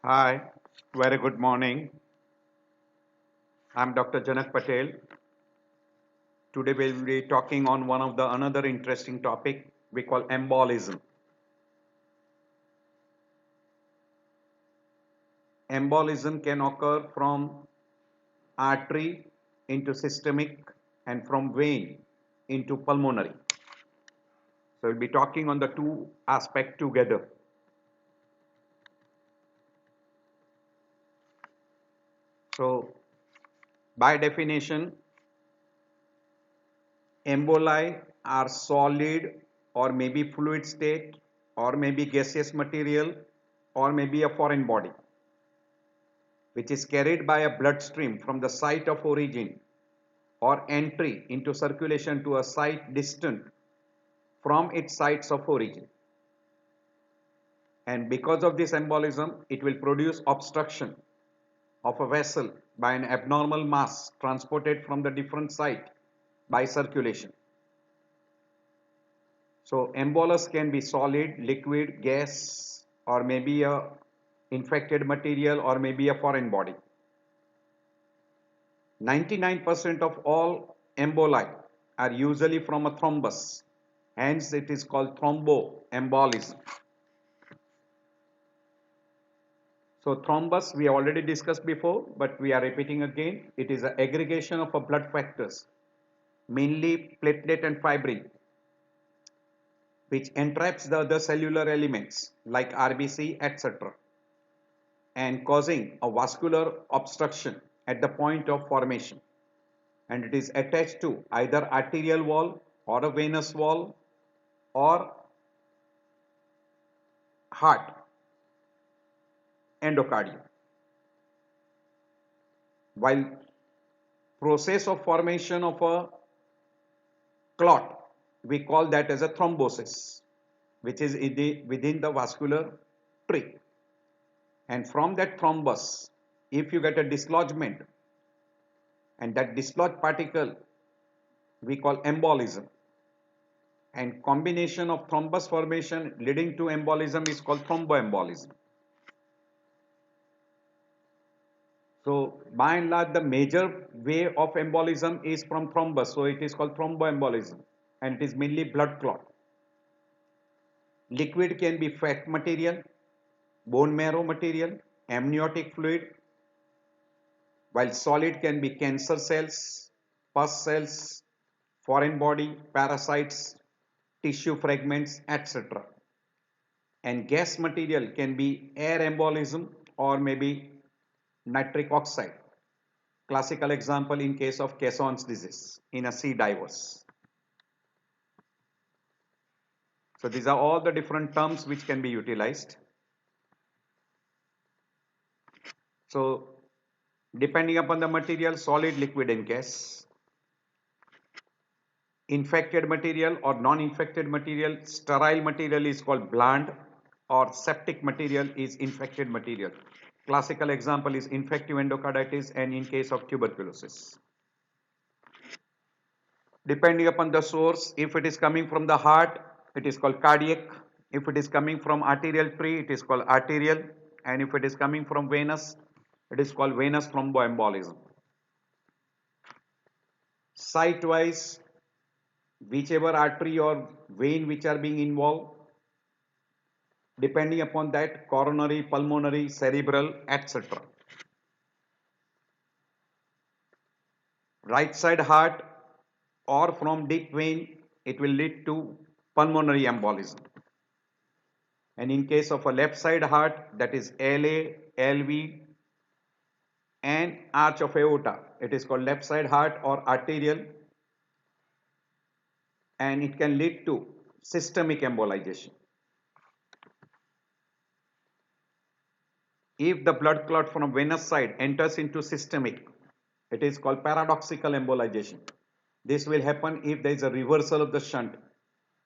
Hi, very good morning. I'm Dr. Janak Patel. Today we'll be talking on one of the another interesting topic we call embolism. Embolism can occur from artery into systemic and from vein into pulmonary. So we'll be talking on the two aspects together. So by definition, emboli are solid or maybe fluid state or maybe gaseous material or maybe a foreign body which is carried by a bloodstream from the site of origin or entry into circulation to a site distant from its sites of origin. And because of this embolism, it will produce obstruction of a vessel by an abnormal mass transported from the different site by circulation. So embolus can be solid, liquid, gas, or maybe a infected material or maybe a foreign body. 99% of all emboli are usually from a thrombus, hence it is called thromboembolism. So thrombus we already discussed before, but we are repeating again. It is an aggregation of a blood factors, mainly platelet and fibrin, which entraps the other cellular elements like RBC, etc., and causing a vascular obstruction at the point of formation. And it is attached to either arterial wall or a venous wall or heart endocardium. While process of formation of a clot, we call that as a thrombosis, which is within the vascular tree. And from that thrombus, if you get a dislodgement, and that dislodged particle we call embolism, and combination of thrombus formation leading to embolism is called thromboembolism. So by and large, the major way of embolism is from thrombus. So it is called thromboembolism, and it is mainly blood clot. Liquid can be fat material, bone marrow material, amniotic fluid, while solid can be cancer cells, pus cells, foreign body, parasites, tissue fragments, etc. And gas material can be air embolism or maybe nitric oxide. Classical example in case of CUASES disease in a sea divers. So these are all the different terms which can be utilized. So depending upon the material, solid, liquid and gas. Infected material or non-infected material, sterile material is called bland or septic material is infected material. Classical example is infective endocarditis and in case of tuberculosis. Depending upon the source, if it is coming from the heart, it is called cardiac. If it is coming from arterial tree, it is called arterial. And if it is coming from venous, it is called venous thromboembolism. Site wise, whichever artery or vein which are being involved, depending upon that, coronary, pulmonary, cerebral, etc. Right side heart or from deep vein, it will lead to pulmonary embolism. And in case of a left side heart, that is LA, LV and arch of aorta, it is called left side heart or arterial, and it can lead to systemic embolization. If the blood clot from venous side enters into systemic, it is called paradoxical embolization. This will happen if there is a reversal of the shunt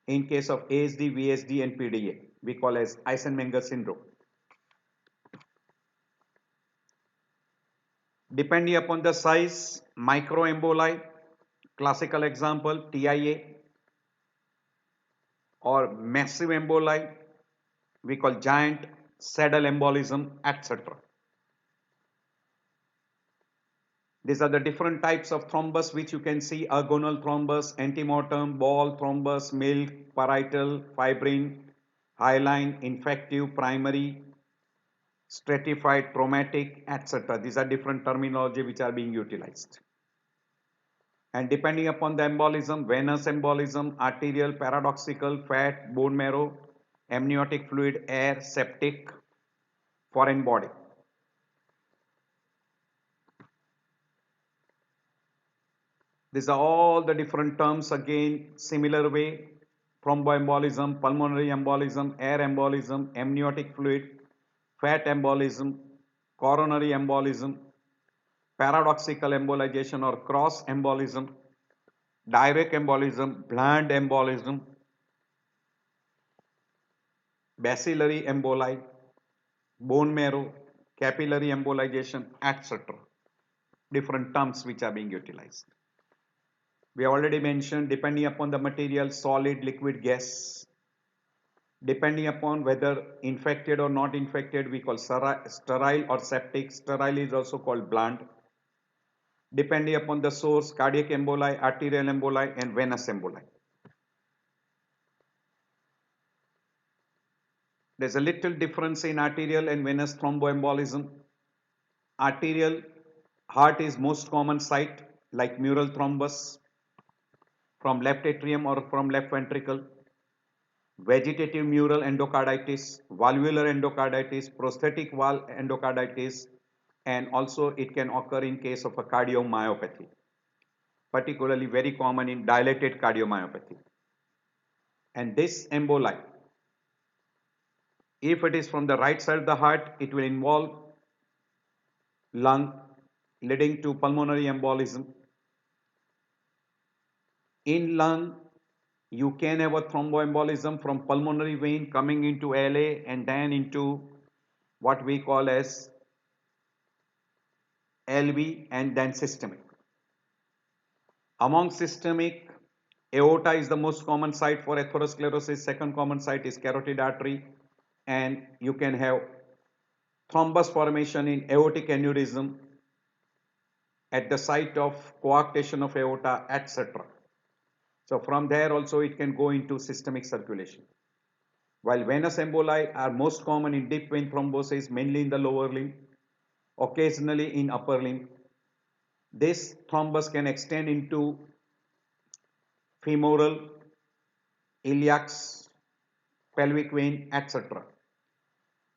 in case of ASD, VSD and PDA. We call as Eisenmenger syndrome. Depending upon the size, microemboli, classical example TIA, or massive emboli, we call giant saddle embolism, etc. These are the different types of thrombus which you can see: ergonal thrombus, antemortem, ball thrombus, milk, parietal, fibrin, hyaline, infective, primary, stratified, traumatic, etc. These are different terminology which are being utilized. And depending upon the embolism, venous embolism, arterial, paradoxical, fat, bone marrow, amniotic fluid, air, septic, foreign body. These are all the different terms, again similar way: thromboembolism, pulmonary embolism, air embolism, amniotic fluid, fat embolism, coronary embolism, paradoxical embolization or cross embolism, direct embolism, bland embolism, bacillary emboli, bone marrow, capillary embolization, etc. Different terms which are being utilized. We already mentioned, depending upon the material, solid, liquid, gas. Depending upon whether infected or not infected, we call sterile or septic. Sterile is also called bland. Depending upon the source, cardiac emboli, arterial emboli, and venous emboli. There's a little difference in arterial and venous thromboembolism. Arterial, heart is most common site, like mural thrombus from left atrium or from left ventricle, vegetative mural endocarditis, valvular endocarditis, prosthetic valve endocarditis, and also it can occur in case of a cardiomyopathy, particularly very common in dilated cardiomyopathy. And this emboli, if it is from the right side of the heart, it will involve lung, leading to pulmonary embolism. In lung, you can have a thromboembolism from pulmonary vein coming into LA and then into what we call as LV and then systemic. Among systemic, aorta is the most common site for atherosclerosis. Second common site is carotid artery, and you can have thrombus formation in aortic aneurysm at the site of coarctation of aorta, etc. So from there also it can go into systemic circulation. While venous emboli are most common in deep vein thrombosis, mainly in the lower limb, occasionally in upper limb. This thrombus can extend into femoral, iliac, pelvic vein, etc.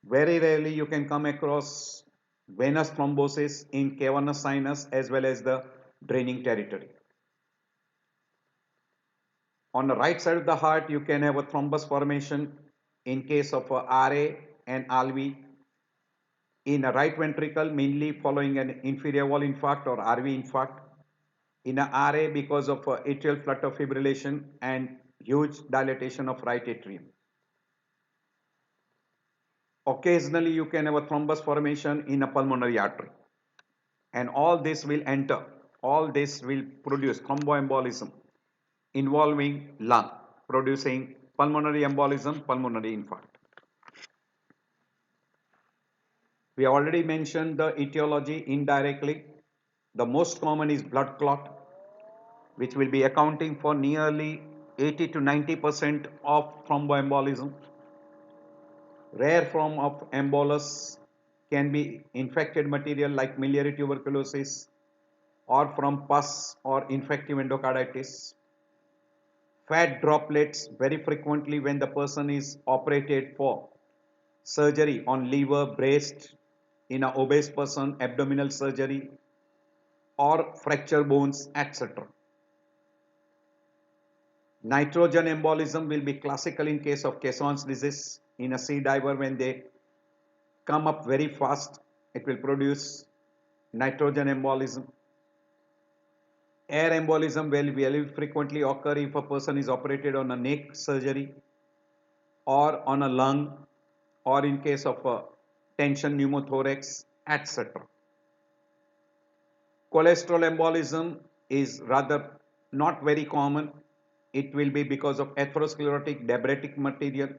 Very rarely you can come across venous thrombosis in cavernous sinus as well as the draining territory. On the right side of the heart, you can have a thrombus formation in case of a RA and ALV. In a right ventricle, mainly following an inferior wall infarct or RV infarct. In a RA, because of atrial flutter fibrillation and huge dilatation of right atrium. Occasionally, you can have a thrombus formation in a pulmonary artery. And all this will enter, all this will produce thromboembolism involving lung, producing pulmonary embolism, pulmonary infarct. We already mentioned the etiology indirectly. The most common is blood clot, which will be accounting for nearly 80 to 90% of thromboembolism. Rare form of embolus can be infected material like miliary tuberculosis or from pus or infective endocarditis. Fat droplets very frequently when the person is operated for surgery on liver, breast, in an obese person, abdominal surgery, or fracture bones, etc. Nitrogen embolism will be classical in case of Caisson's disease. In a sea diver, when they come up very fast, it will produce nitrogen embolism. Air embolism will very frequently occur if a person is operated on a neck surgery or on a lung or in case of a tension pneumothorax, etc. Cholesterol embolism is rather not very common. It will be because of atherosclerotic diabetic material.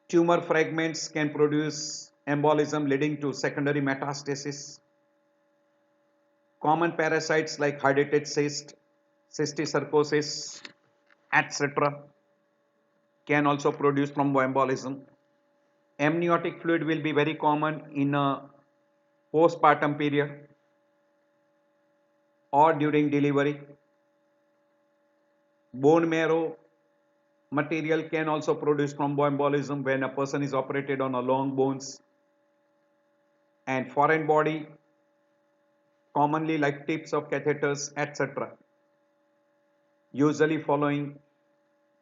Tumor fragments can produce embolism leading to secondary metastasis. Common parasites like hydatid cyst, cysticercosis, etc. can also produce thromboembolism. Amniotic fluid will be very common in a postpartum period or during delivery. Bone marrow material can also produce thromboembolism when a person is operated on a long bones. And foreign body, commonly like tips of catheters, etc., usually following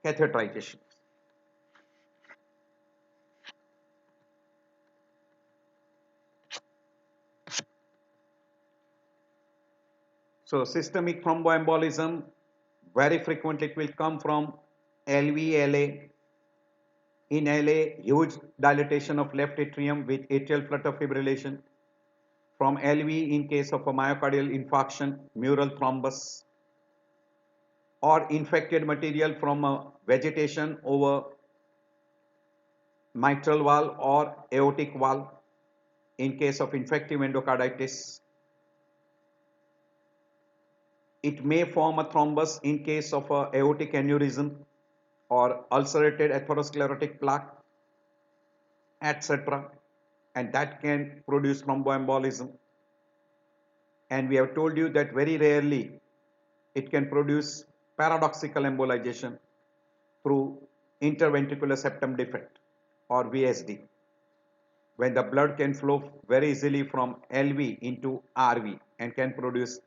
catheterization. So systemic thromboembolism, very frequently it will come from LV, In LA, huge dilatation of left atrium with atrial flutter fibrillation. From LV in case of a myocardial infarction, mural thrombus, or infected material from a vegetation over mitral valve or aortic valve in case of infective endocarditis. It may form a thrombus in case of a aortic aneurysm or ulcerated atherosclerotic plaque, etc., and that can produce thromboembolism. And we have told you that very rarely it can produce paradoxical embolization through interventricular septum defect or VSD, when the blood can flow very easily from LV into RV and can produce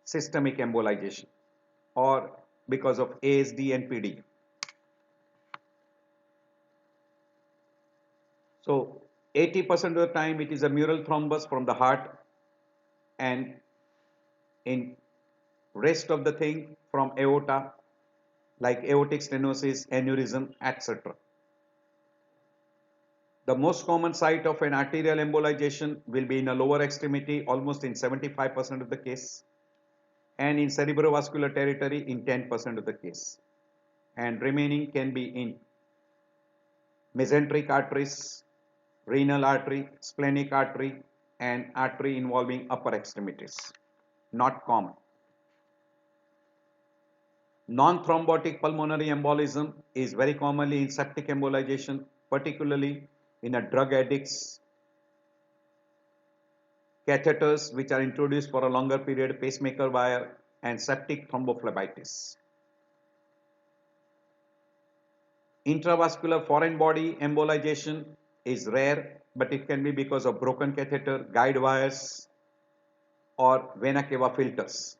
systemic embolization, or because of ASD and PD. So 80% of the time it is a mural thrombus from the heart, and in rest of the thing from aorta like aortic stenosis, aneurysm, etc. The most common site of an arterial embolization will be in a lower extremity almost in 75% of the case, and in cerebrovascular territory in 10% of the case, and remaining can be in mesenteric arteries, renal artery, splenic artery, and artery involving upper extremities. Not common. Non-thrombotic pulmonary embolism is very commonly in septic embolization, particularly in a drug addicts, catheters which are introduced for a longer period, pacemaker wire, and septic thrombophlebitis. Intravascular foreign body embolization is rare, but it can be because of broken catheter, guide wires, or vena cava filters.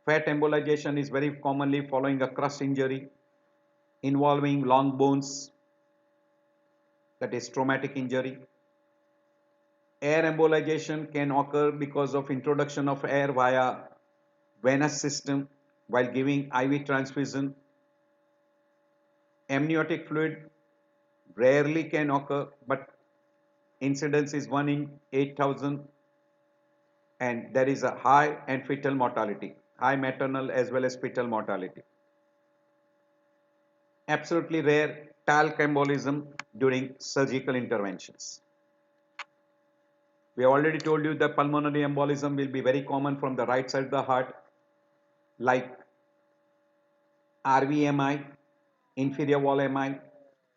Fat embolization is very commonly following a crush injury involving long bones, that is traumatic injury. Air embolization can occur because of introduction of air via venous system while giving IV transfusion. Amniotic fluid rarely can occur, but incidence is 1 in 8,000, and there is a high and fetal mortality, high maternal as well as fetal mortality. Absolutely rare talc embolism during surgical interventions. We have already told you that pulmonary embolism will be very common from the right side of the heart, like RVMI, inferior wall MI,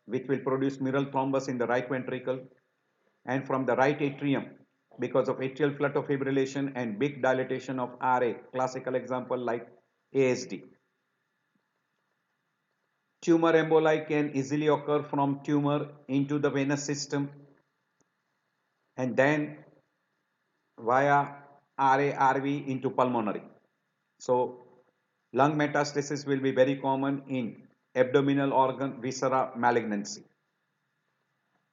which will produce mural thrombus in the right ventricle, and from the right atrium because of atrial flutter fibrillation and big dilatation of RA, classical example like ASD. Tumor emboli can easily occur from tumor into the venous system and then via RA-RV into pulmonary. So lung metastasis will be very common in abdominal organ viscera malignancy.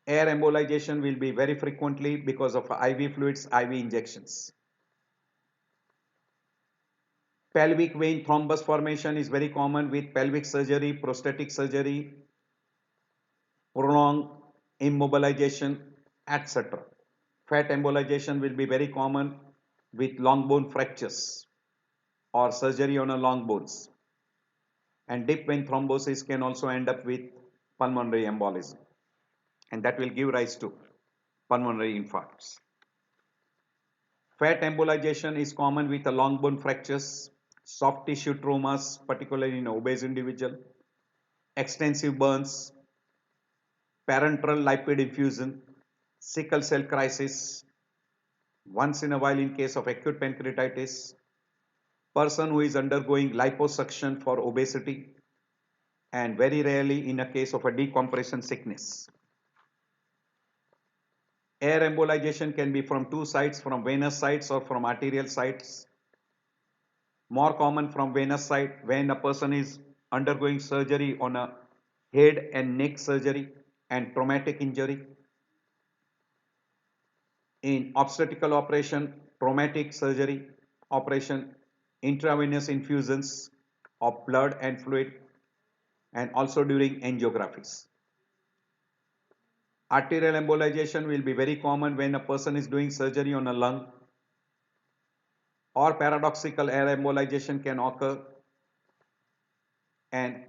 Air embolization will be very frequently because of IV fluids, IV injections. Pelvic vein thrombus formation is very common with pelvic surgery, prosthetic surgery, prolonged immobilization, etc. Fat embolization will be very common with long bone fractures or surgery on a long bones. And deep vein thrombosis can also end up with pulmonary embolism, and that will give rise to pulmonary infarcts. Fat embolization is common with the long bone fractures, soft tissue traumas, particularly in obese individual, extensive burns, parenteral lipid infusion, sickle cell crisis, once in a while in case of acute pancreatitis, person who is undergoing liposuction for obesity, and very rarely in a case of a decompression sickness. Air embolization can be from two sites, from venous sites or from arterial sites. More common from venous site when a person is undergoing surgery on a head and neck surgery and traumatic injury. In obstetrical operation, traumatic surgery operation, intravenous infusions of blood and fluid, and also during angiographies. Arterial embolization will be very common when a person is doing surgery on a lung, or paradoxical air embolization can occur and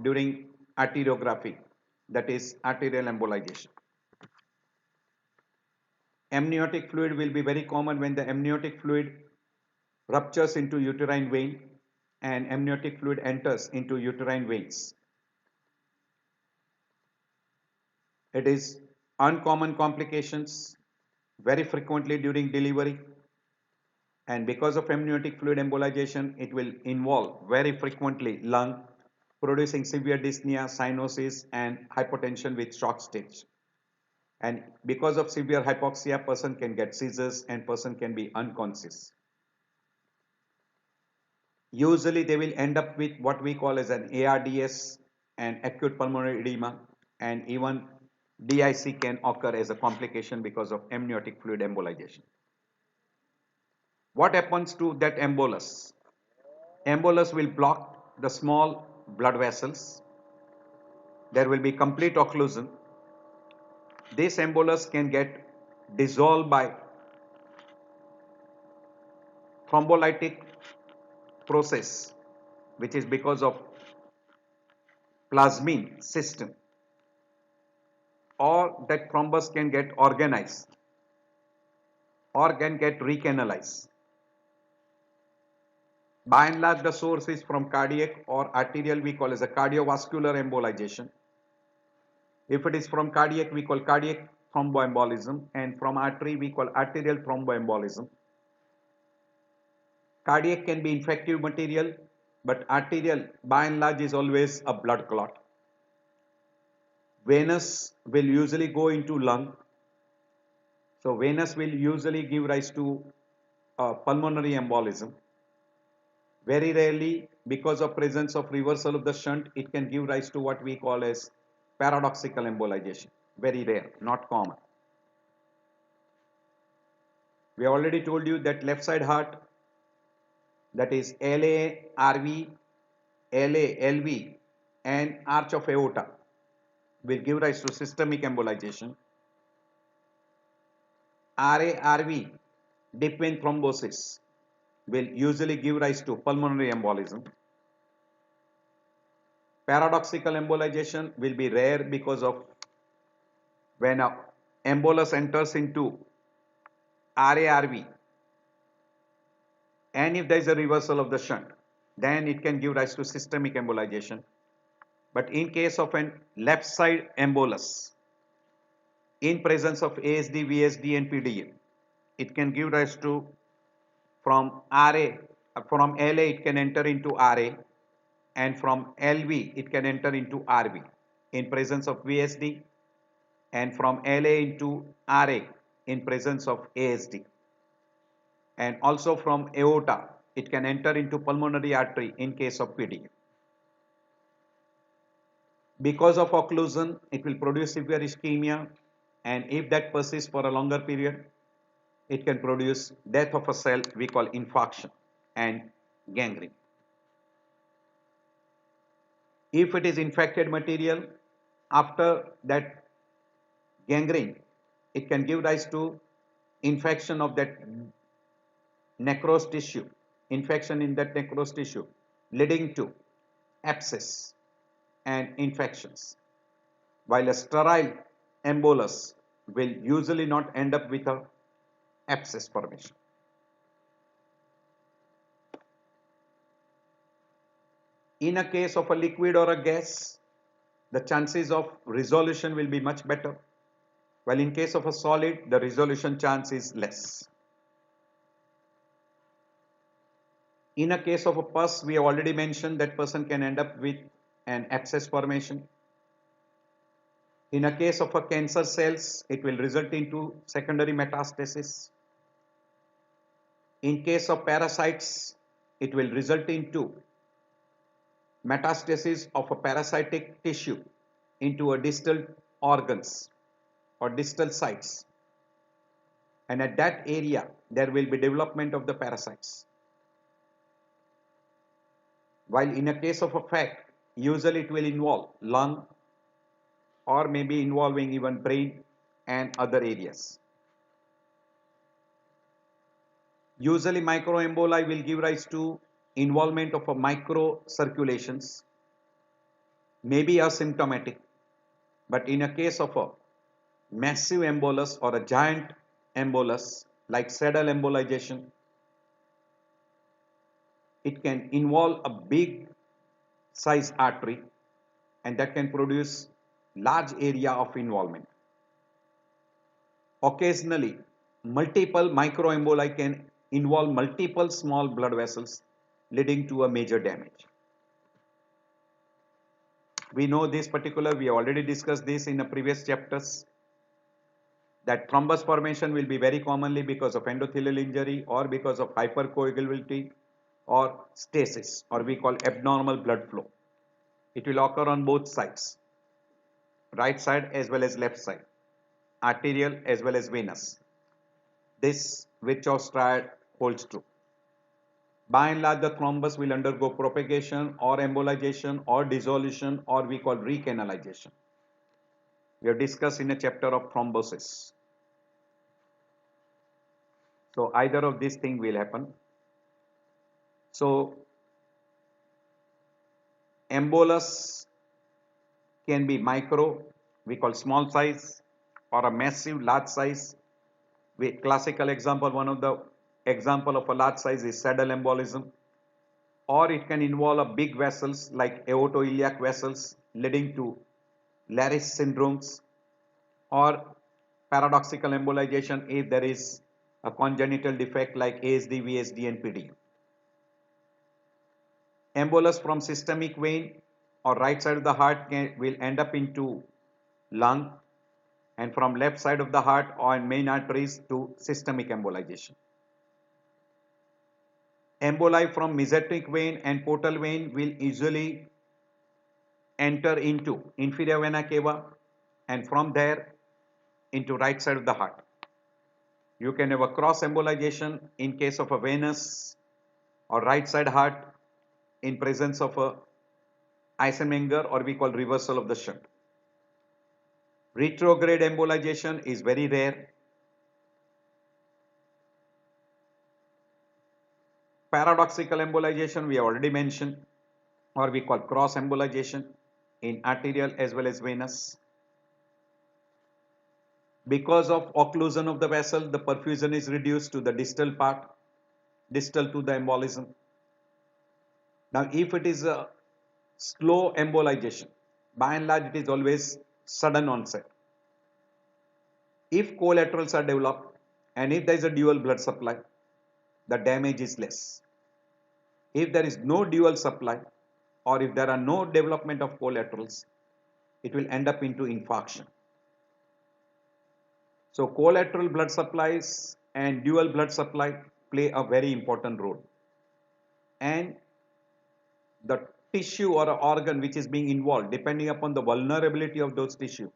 during arteriography, that is arterial embolization. Amniotic fluid will be very common when the amniotic fluid ruptures into uterine vein and amniotic fluid enters into uterine veins. It is uncommon complications very frequently during delivery, and because of amniotic fluid embolization, it will involve very frequently lung, producing severe dyspnea, cyanosis, and hypotension with shock stage. And because of severe hypoxia, person can get seizures and person can be unconscious. Usually they will end up with what we call as an ARDS and acute pulmonary edema, and even DIC can occur as a complication because of amniotic fluid embolization. What happens to that embolus? Embolus will block the small blood vessels. There will be complete occlusion. This embolus can get dissolved by thrombolytic process, which is because of plasmin system, or that thrombus can get organized or can get recanalized. By and large, the source is from cardiac or arterial, we call as a cardiovascular embolization. If it is from cardiac, we call cardiac thromboembolism, and from artery, we call arterial thromboembolism. Cardiac can be infective material, but arterial by and large is always a blood clot. Venous will usually go into lung. So venous will usually give rise to pulmonary embolism. Very rarely, because of presence of reversal of the shunt, it can give rise to what we call as paradoxical embolization. Very rare, not common. We already told you that left side heart, that is LA, RV, LA, LV, and arch of aorta will give rise to systemic embolization. RA, RV, deep vein thrombosis will usually give rise to pulmonary embolism. Paradoxical embolization will be rare because of when a embolus enters into RARV, and if there is a reversal of the shunt, then it can give rise to systemic embolization. But in case of an left side embolus, in presence of ASD, VSD, and PDA, it can give rise to from LA it can enter into RA, and from LV it can enter into RV in presence of VSD, and from LA into RA in presence of ASD, and also from aorta it can enter into pulmonary artery in case of PDA. Because of occlusion, it will produce severe ischemia, and if that persists for a longer period, it can produce death of a cell we call infarction and gangrene. If it is infected material, after that gangrene, it can give rise to infection of that necrosed tissue, infection in that necrosed tissue, leading to abscess and infections. while a sterile embolus will usually not end up with a abscess formation. In a case of a liquid or a gas, the chances of resolution will be much better, while in case of a solid, the resolution chance is less. In a case of a pus, we have already mentioned that person can end up with an abscess formation. In a case of a cancer cells, it will result into secondary metastasis. In case of parasites, it will result into metastasis of a parasitic tissue into a distal organs or distal sites, and at that area there will be development of the parasites. While in a case of a fat, usually it will involve lung or maybe involving even brain and other areas. Usually microemboli will give rise to involvement of a microcirculations, maybe asymptomatic, but in a case of a massive embolus or a giant embolus like saddle embolization, it can involve a big size artery and that can produce large area of involvement. Occasionally, multiple microemboli can involve multiple small blood vessels, leading to a major damage. We know this particular, we already discussed this in the previous chapters, that thrombus formation will be very commonly because of endothelial injury or because of hypercoagulability or stasis, or we call abnormal blood flow. It will occur on both sides, right side as well as left side, arterial as well as venous. This Virchow's triad holds true. By and large, the thrombus will undergo propagation or embolization or dissolution, or we call recanalization. We have discussed in a chapter of thrombosis. So either of these things will happen. So embolus can be micro, we call small size, or a massive large size. With classical example, one of the example of a large size is saddle embolism, or it can involve a big vessels like aortoiliac vessels leading to Laris syndromes, or paradoxical embolization if there is a congenital defect like ASD, VSD and PD. Embolus from systemic vein or right side of the heart will end up into lung, and from left side of the heart or main arteries to systemic embolization. Emboli from mesenteric vein and portal vein will usually enter into inferior vena cava and from there into right side of the heart. You can have a cross embolization in case of a venous or right side heart in presence of a Eisenmenger, or we call reversal of the shunt. Retrograde embolization is very rare. Paradoxical embolization we already mentioned, or we call cross embolization in arterial as well as venous. Because of occlusion of the vessel, the perfusion is reduced to the distal part, distal to the embolism. Now if it is a slow embolization, by and large it is always sudden onset. If collaterals are developed and if there is a dual blood supply, the damage is less. If there is no dual supply or if there are no development of collaterals, it will end up into infarction. So collateral blood supplies and dual blood supply play a very important role. And the tissue or organ which is being involved, depending upon the vulnerability of those tissue.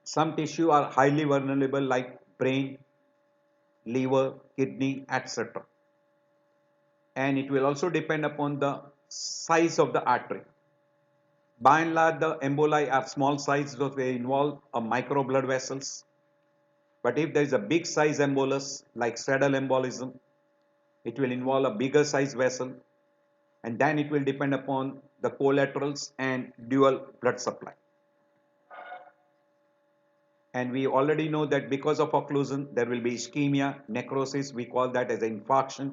Some tissue are highly vulnerable like brain, liver, kidney, etc. And it will also depend upon the size of the artery. By and large, the emboli are small size, so they involve a micro blood vessels. But if there is a big size embolus like saddle embolism, it will involve a bigger size vessel, and then it will depend upon the collaterals and dual blood supply. And we already know that because of occlusion there will be ischemia, necrosis, we call that as an infarction.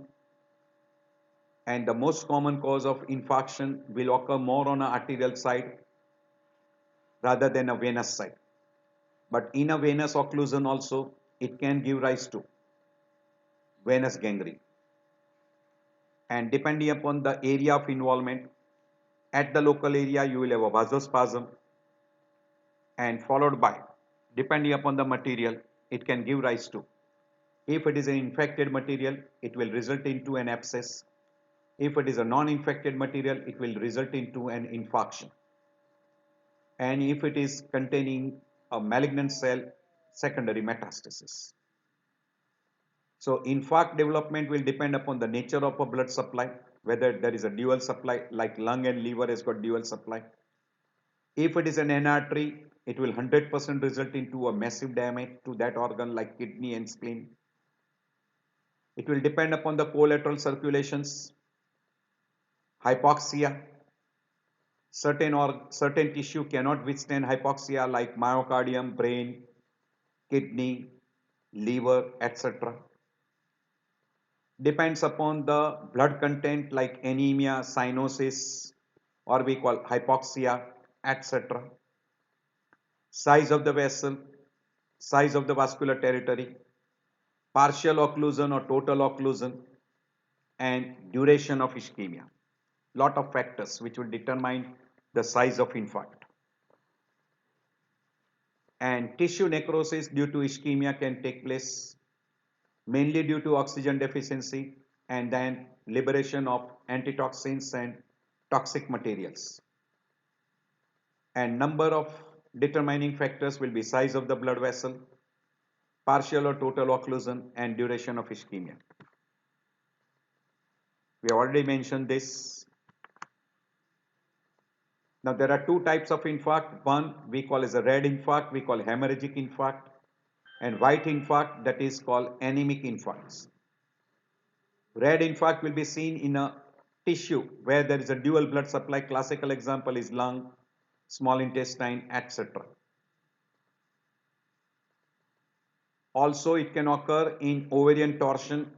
And the most common cause of infarction will occur more on an arterial side rather than a venous side. But in a venous occlusion also, it can give rise to venous gangrene. And depending upon the area of involvement, at the local area you will have a vasospasm, and followed by, depending upon the material, it can give rise to, if it is an infected material, it will result into an abscess. If it is a non-infected material, it will result into an infarction. And if it is containing a malignant cell, secondary metastasis. So infarct development will depend upon the nature of a blood supply, whether there is a dual supply, like lung and liver has got dual supply. If it is an N artery, it will 100% result into a massive damage to that organ like kidney and spleen. It will depend upon the collateral circulations, hypoxia. Certain tissue cannot withstand hypoxia like myocardium, brain, kidney, liver, etc. Depends upon the blood content like anemia, cyanosis, or we call hypoxia, etc. Size of the vessel, size of the vascular territory, partial occlusion or total occlusion, and duration of ischemia. Lot of factors which will determine the size of infarct. And tissue necrosis due to ischemia can take place mainly due to oxygen deficiency and then liberation of antitoxins and toxic materials. And number of determining factors will be size of the blood vessel, partial or total occlusion, and duration of ischemia. We already mentioned this. Now there are two types of infarct. One we call as a red infarct, we call hemorrhagic infarct, and white infarct, that is called anemic infarcts. Red infarct will be seen in a tissue where there is a dual blood supply. Classical example is lung, small intestine, etc. Also, it can occur in ovarian torsion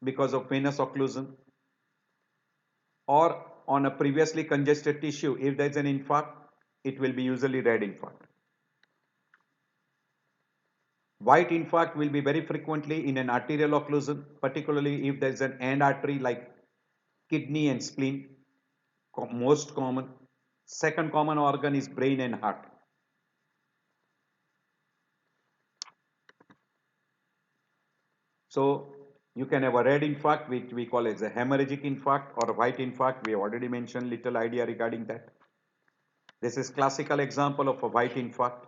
because of venous occlusion, or on a previously congested tissue. If there is an infarct, it will be usually red infarct. White infarct will be very frequently in an arterial occlusion, particularly if there is an end artery like kidney and spleen, most common. Second common organ is brain and heart. So you can have a red infarct, which we call as a hemorrhagic infarct, or a white infarct. We have already mentioned little idea regarding that. This is classical example of a white infarct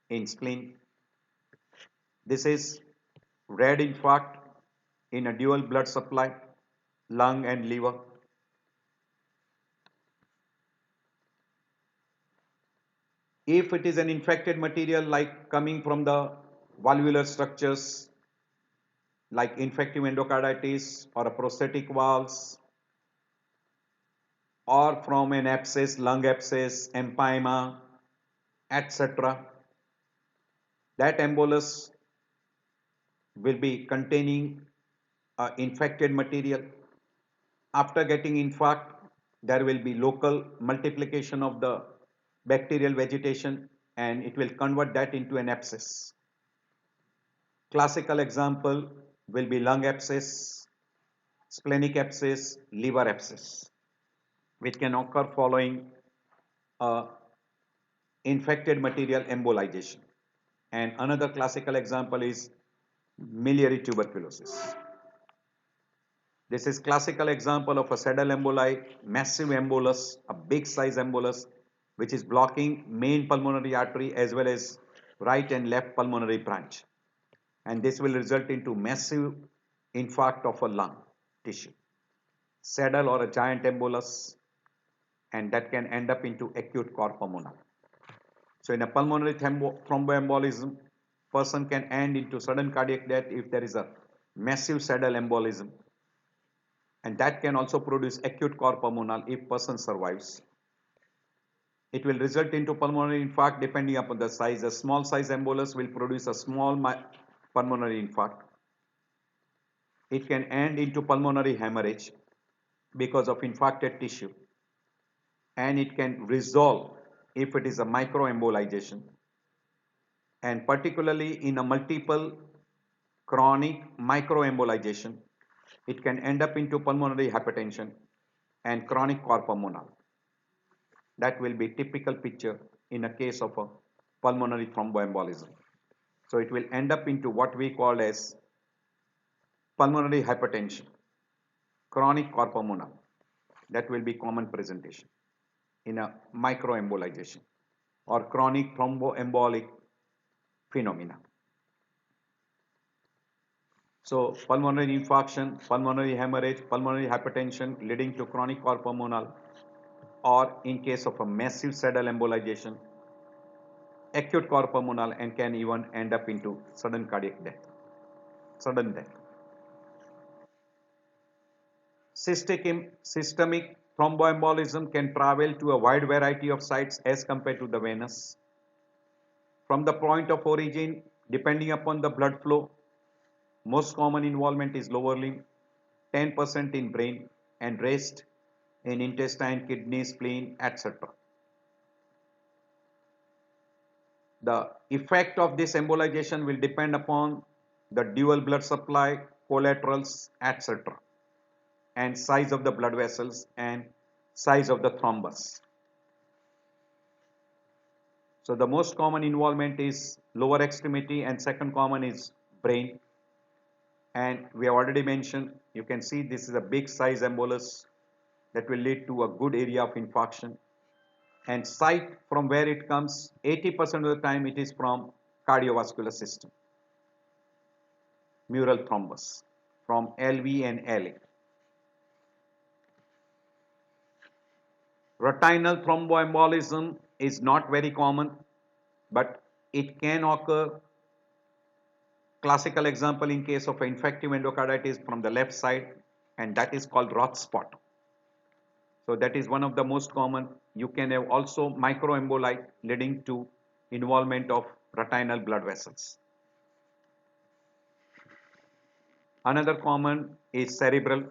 in spleen. This is red infarct in a dual blood supply, lung and liver. If it is an infected material like coming from the valvular structures like infective endocarditis or a prosthetic valves, or from an abscess, lung abscess, empyema, etc., that embolus will be containing infected material. After getting infarct, there will be local multiplication of the bacterial vegetation and it will convert that into an abscess. Classical example will be lung abscess, splenic abscess, liver abscess, which can occur following infected material embolization. And another classical example is miliary tuberculosis. This is classical example of a saddle emboli, massive embolus, a big size embolus, which is blocking main pulmonary artery as well as right and left pulmonary branch. And this will result into massive infarct of a lung tissue, saddle or a giant embolus, and that can end up into acute cor pulmonale. So in a pulmonary thromboembolism, person can end into sudden cardiac death if there is a massive saddle embolism, and that can also produce acute cor pulmonale if person survives. It will result into pulmonary infarct depending upon the size. A small size embolus will produce a small pulmonary infarct. It can end into pulmonary hemorrhage because of infarcted tissue, and it can resolve if it is a microembolization, and particularly in a multiple chronic microembolization, it can end up into pulmonary hypertension and chronic cor pulmonale. That will be typical picture in a case of a pulmonary thromboembolism. So it will end up into what we call as pulmonary hypertension, chronic cor pulmonale. That will be common presentation in a microembolization or chronic thromboembolic phenomena. So pulmonary infarction, pulmonary hemorrhage, pulmonary hypertension leading to chronic cor pulmonale, or in case of a massive saddle embolization, acute cor pulmonale, and can even end up into sudden cardiac death, sudden death. Systemic thromboembolism can travel to a wide variety of sites as compared to the venous. From the point of origin, depending upon the blood flow, most common involvement is lower limb, 10% in brain, and rest in intestine, kidney, spleen, etc. The effect of this embolization will depend upon the dual blood supply, collaterals, etc., and size of the blood vessels and size of the thrombus. So the most common involvement is lower extremity, and second common is brain. And we have already mentioned, you can see this is a big size embolus that will lead to a good area of infarction. And site from where it comes, 80% of the time it is from cardiovascular system, mural thrombus from LV and LA. Retinal thromboembolism is not very common, but it can occur. Classical example in case of infective endocarditis from the left side, and that is called Roth spot. So that is one of the most common. You can have also microemboli leading to involvement of retinal blood vessels. Another common is cerebral.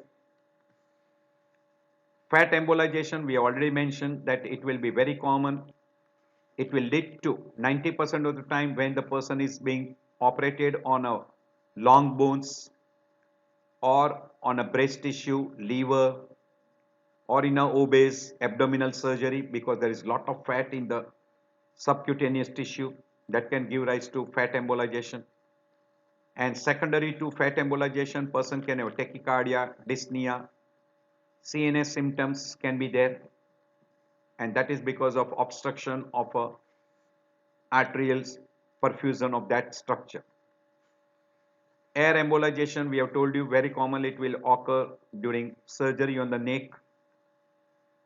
Fat embolization, we already mentioned that it will be very common. It will lead to 90% of the time when the person is being operated on a long bones or on a breast tissue, liver, or in a obese abdominal surgery, because there is lot of fat in the subcutaneous tissue that can give rise to fat embolization. And secondary to fat embolization, person can have tachycardia, dyspnea, CNS symptoms can be there, and that is because of obstruction of a arterial perfusion of that structure. Air embolization, we have told you very commonly it will occur during surgery on the neck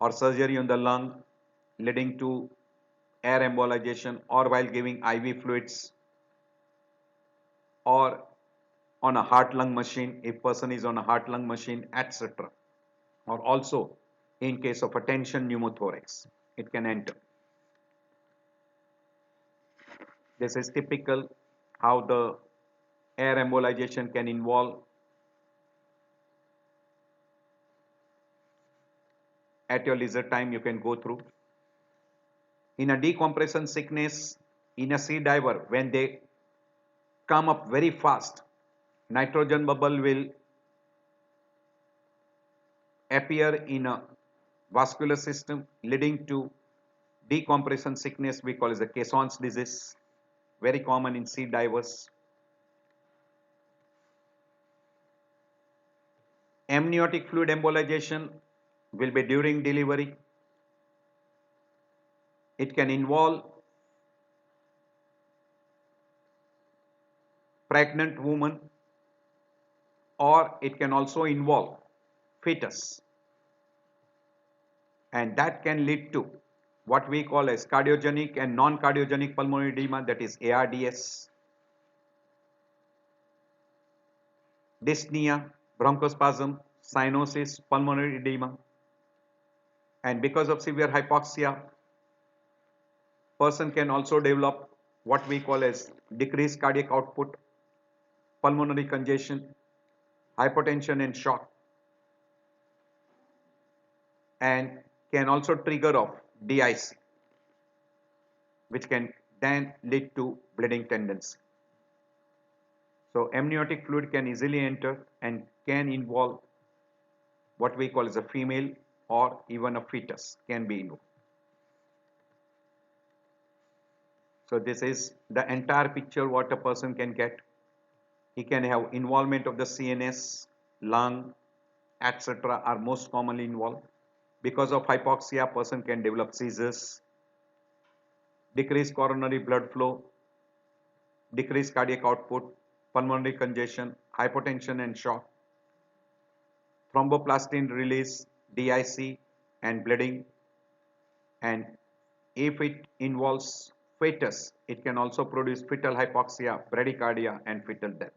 or surgery on the lung, leading to air embolization, or while giving IV fluids, or on a heart-lung machine if person is on a heart-lung machine, etc. Or also in case of a tension pneumothorax, it can enter. This is typical how the air embolization can involve. At your leisure time you can go through. In a decompression sickness, in a sea diver, when they come up very fast, nitrogen bubble will appear in a vascular system leading to decompression sickness we call as the CUASES, very common in sea divers. Amniotic fluid embolization will be during delivery. It can involve pregnant woman, or it can also involve fetus, and that can lead to what we call as cardiogenic and non-cardiogenic pulmonary edema, that is ARDS, dyspnea, bronchospasm, cyanosis, pulmonary edema, and because of severe hypoxia, Person can also develop what we call as decreased cardiac output, pulmonary congestion, hypotension and shock, and can also trigger off DIC, which can then lead to bleeding tendency. So amniotic fluid can easily enter and can involve what we call as a female or even a fetus can be involved. So this is the entire picture what a person can get. He can have involvement of the CNS, lung, etc. are most commonly involved. Because of hypoxia, person can develop seizures, decreased coronary blood flow, decreased cardiac output, pulmonary congestion, hypotension and shock, thromboplastin release, DIC and bleeding. And if it involves fetus, it can also produce fetal hypoxia, bradycardia and fetal death.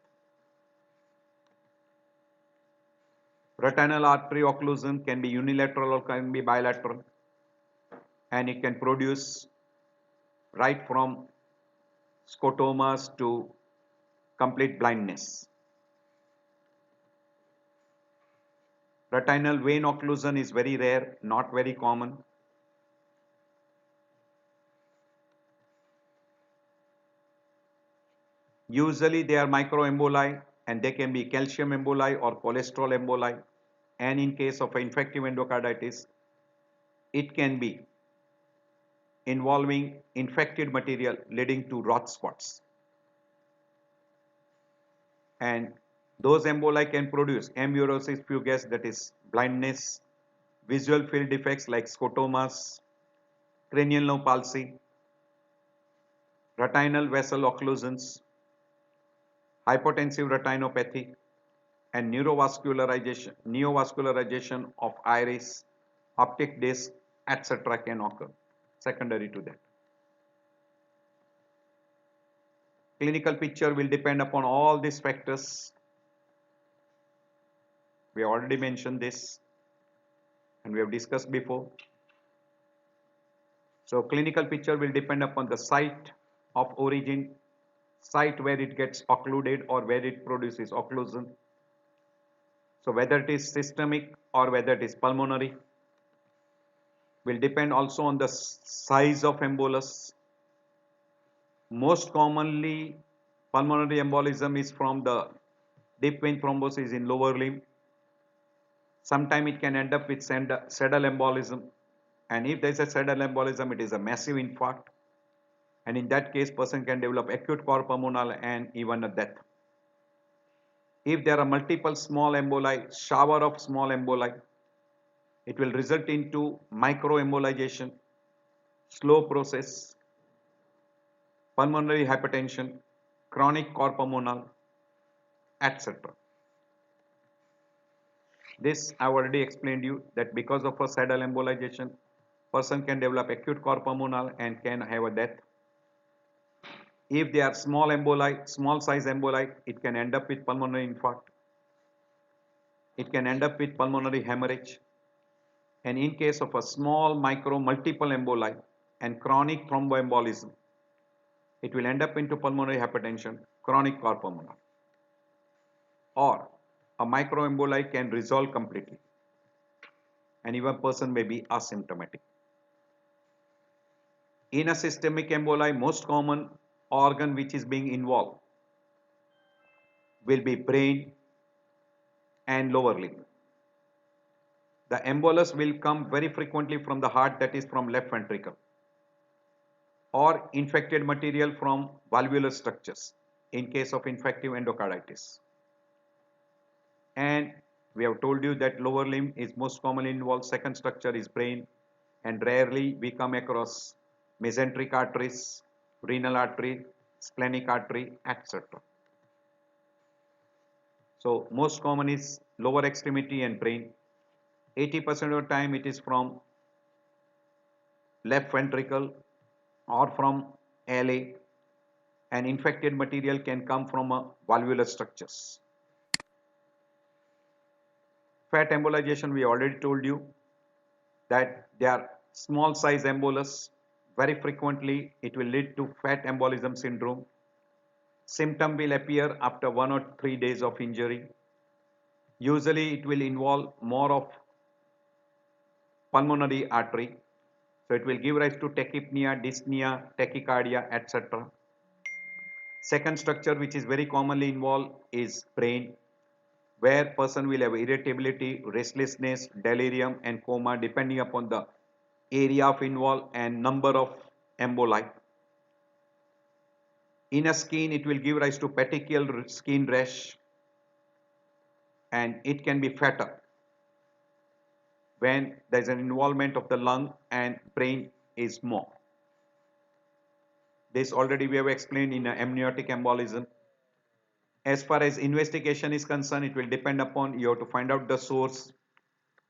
Retinal artery occlusion can be unilateral or can be bilateral, and it can produce right from scotomas to complete blindness. Retinal vein occlusion is very rare, not very common. Usually they are microemboli and they can be calcium emboli or cholesterol emboli, and in case of infective endocarditis it can be involving infected material leading to Roth spots. And those emboli can produce amaurosis fugax, that is blindness, visual field defects like scotomas, cranial nerve palsy, retinal vessel occlusions, hypotensive retinopathy, and neovascularization of iris, optic disc, etc. can occur secondary to that. Clinical picture will depend upon all these factors. We already mentioned this and we have discussed before. So clinical picture will depend upon the site of origin, site where it gets occluded or where it produces occlusion. So whether it is systemic or whether it is pulmonary, will depend also on the size of embolus. Most commonly pulmonary embolism is from the deep vein thrombosis in lower limb. Sometimes it can end up with saddle embolism, and if there is a saddle embolism, it is a massive infarct, and in that case person can develop acute cor pulmonale and even a death. If there are multiple small emboli, shower of small emboli, it will result into microembolization, slow process, pulmonary hypertension, chronic cor pulmonale, etc. This I already explained you that because of a saddle embolization, person can develop acute cor pulmonale and can have a death. If they are small emboli, small size emboli, it can end up with pulmonary infarct. It can end up with pulmonary hemorrhage. And in case of a small micro multiple emboli and chronic thromboembolism, it will end up into pulmonary hypertension, chronic cor pulmonale. Or a microemboli can resolve completely and even person may be asymptomatic. In a systemic emboli, most common organ which is being involved will be brain and lower limb. The embolus will come very frequently from the heart, that is from left ventricle, or infected material from valvular structures in case of infective endocarditis. And we have told you that lower limb is most commonly involved, second structure is brain, and rarely we come across mesenteric arteries, renal artery, splenic artery, etc. So most common is lower extremity and brain. 80% of the time it is from left ventricle or from LA, and infected material can come from valvular structures. Fat embolization, we already told you that they are small size embolus, Very frequently, it will lead to fat embolism syndrome. Symptom will appear after 1 or 3 days of injury. Usually, it will involve more of pulmonary artery. So, it will give rise to tachypnea, dyspnea, tachycardia, etc. Second structure which is very commonly involved is brain, where person will have irritability, restlessness, delirium and coma depending upon the area of involved and number of emboli. Inner skin, it will give rise to petechial skin rash, and it can be fatal when there is an involvement of the lung and brain is more. This already we have explained in amniotic embolism. As far as investigation is concerned, it will depend upon you have to find out the source,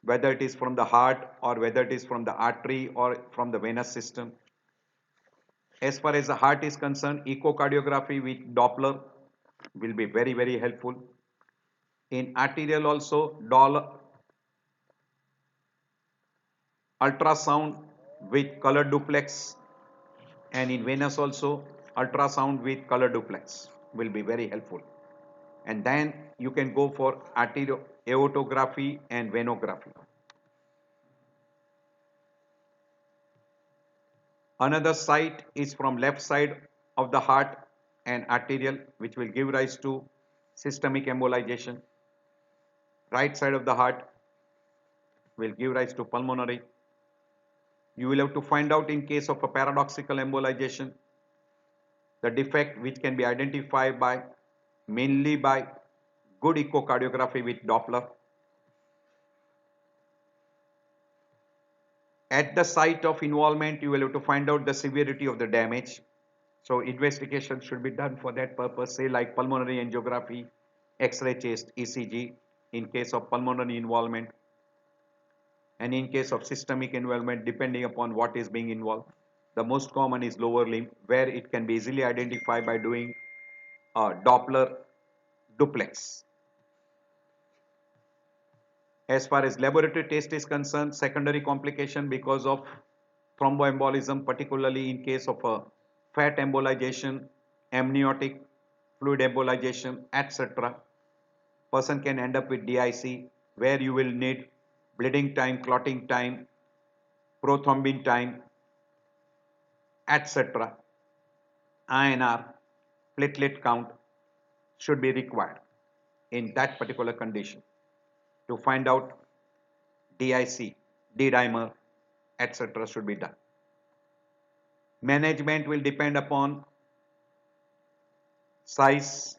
whether it is from the heart or whether it is from the artery or from the venous system. As far as the heart is concerned, echocardiography with Doppler will be very helpful. In arterial also, ultrasound with color duplex, and in venous also ultrasound with color duplex will be very helpful. And then you can go for arterial aortography and venography. Another site is from left side of the heart and arterial, which will give rise to systemic embolization. Right side of the heart will give rise to pulmonary. You will have to find out in case of a paradoxical embolization the defect, which can be identified by mainly by good echocardiography with Doppler. At the site of involvement, you will have to find out the severity of the damage. So investigation should be done for that purpose, say like pulmonary angiography, X-ray chest, ECG in case of pulmonary involvement, and in case of systemic involvement depending upon what is being involved. The most common is lower limb, where it can be easily identified by doing a Doppler duplex. As far as laboratory test is concerned, secondary complication because of thromboembolism, particularly in case of a fat embolization, amniotic fluid embolization, etc. Person can end up with DIC, where you will need bleeding time, clotting time, prothrombin time, etc. INR, platelet count should be required in that particular condition to find out DIC, D-dimer, etc. should be done. Management will depend upon size.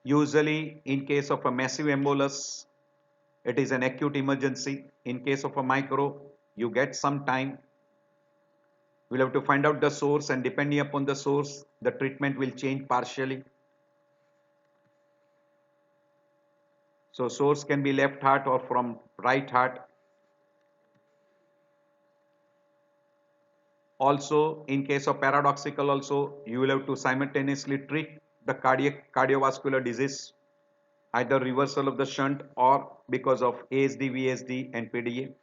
Usually in case of a massive embolus, it is an acute emergency. In case of a micro, you get some time. We'll have to find out the source, and depending upon the source, the treatment will change partially. So source can be left heart or from right heart. Also, in case of paradoxical also, you will have to simultaneously treat the cardiovascular disease, either reversal of the shunt or because of ASD, VSD and PDA.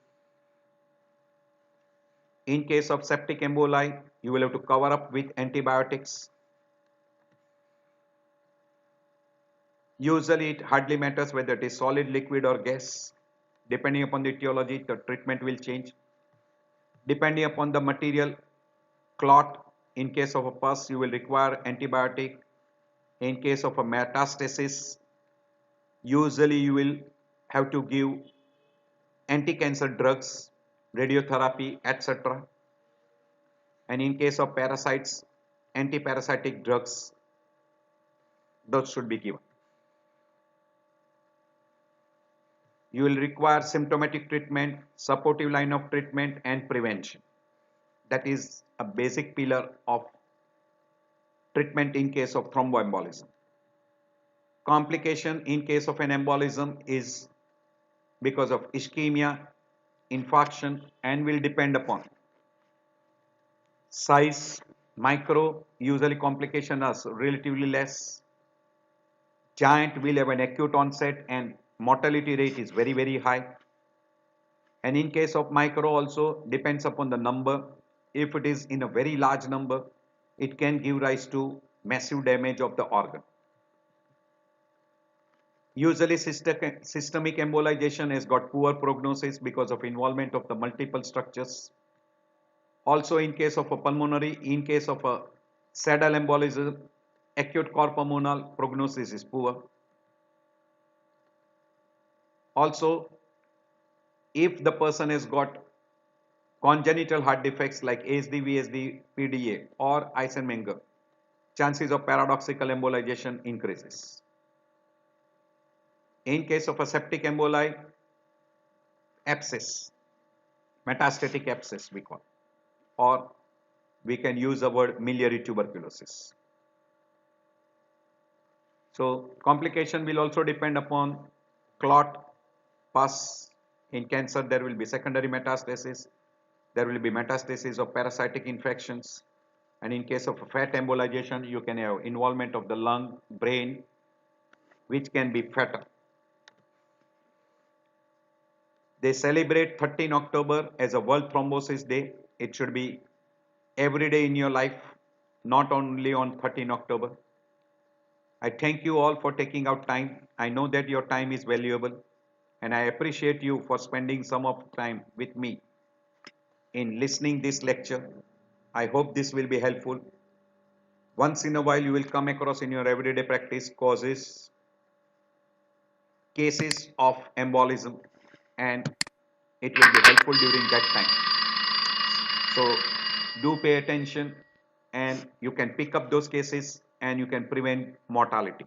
In case of septic emboli, you will have to cover up with antibiotics. Usually it hardly matters whether it is solid, liquid or gas. Depending upon the etiology, the treatment will change. Depending upon the material, clot, in case of a pus, you will require antibiotic. In case of a metastasis, usually you will have to give anti-cancer drugs, radiotherapy, etc. And in case of parasites, anti-parasitic drugs, those should be given. You will require symptomatic treatment, supportive line of treatment and prevention. That is a basic pillar of treatment in case of thromboembolism. Complication in case of an embolism is because of ischemia, infarction, and will depend upon size. Micro, usually complications are relatively less. Giant will have an acute onset and mortality rate is very high. And in case of micro also depends upon the number. if it is in a very large number, it can give rise to massive damage of the organ. Usually systemic embolization has got poor prognosis because of involvement of the multiple structures. Also in case of a pulmonary, in case of a saddle embolism, acute corpulmonal prognosis is poor. Also, if the person has got congenital heart defects like ASD, VSD, PDA or Eisenmenger, chances of paradoxical embolization increases. In case of a septic emboli, abscess, metastatic abscess we call, or we can use the word miliary tuberculosis. So complication will also depend upon clot, pus. In cancer there will be secondary metastasis, there will be metastasis of parasitic infections, and in case of fat embolization you can have involvement of the lung, brain, which can be fatal. They celebrate 13 October as a World Thrombosis Day. It should be every day in your life, not only on 13 October. I thank you all for taking out time. I know that your time is valuable, and I appreciate you for spending some of time with me in listening this lecture. I hope this will be helpful. Once in a while you will come across in your everyday practice causes, cases of embolism, and it will be helpful during that time. So do pay attention, and you can pick up those cases and you can prevent mortality.